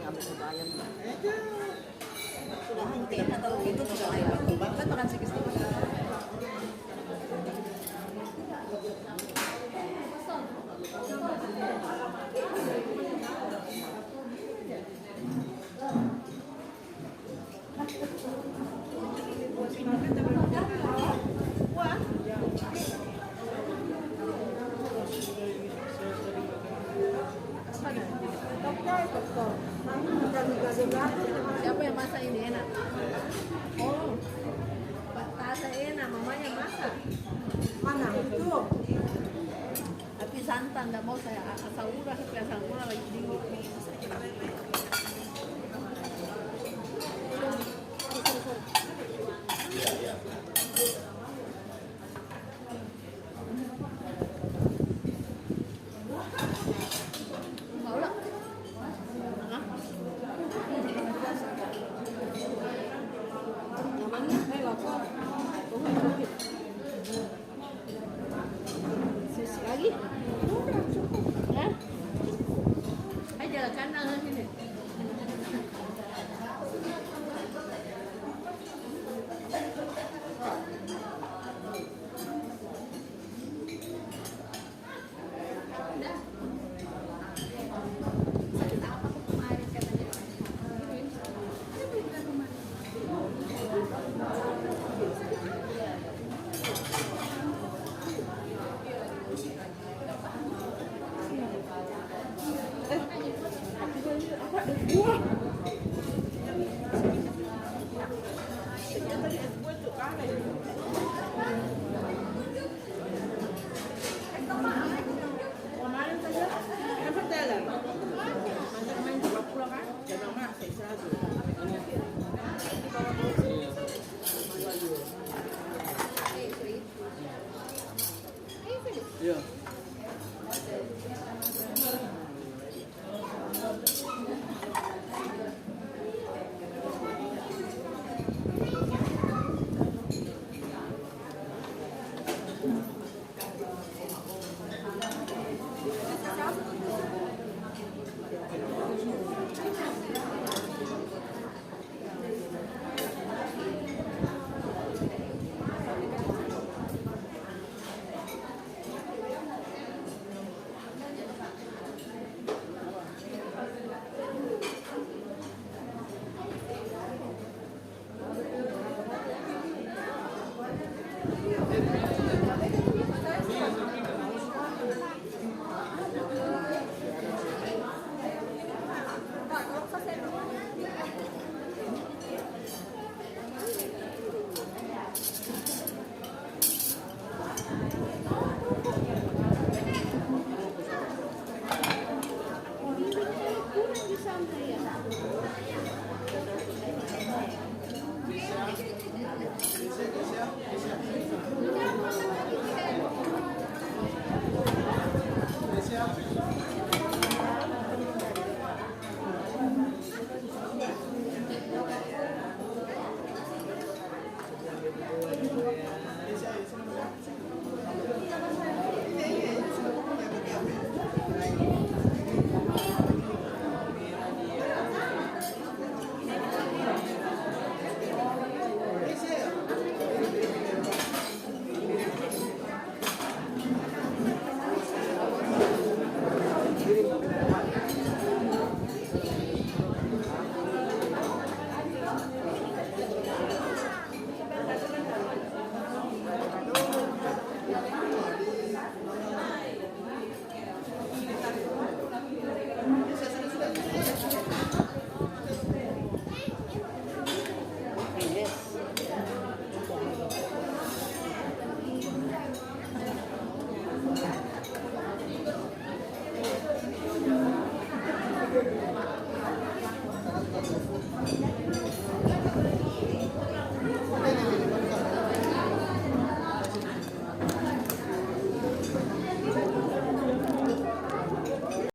Sudah henti atau itu sudah lain. Kan makan sikit. Siapa yang masak ini enak? Oh, Tata enak, mamanya masak. Mana itu? Tapi santan nggak mau saya asal murah lagi dingin. Mau lah. Mana? Namanya lapor. Sisi lagi? Udah cukup. Ya? Ayo jalan kandang sini. Wah,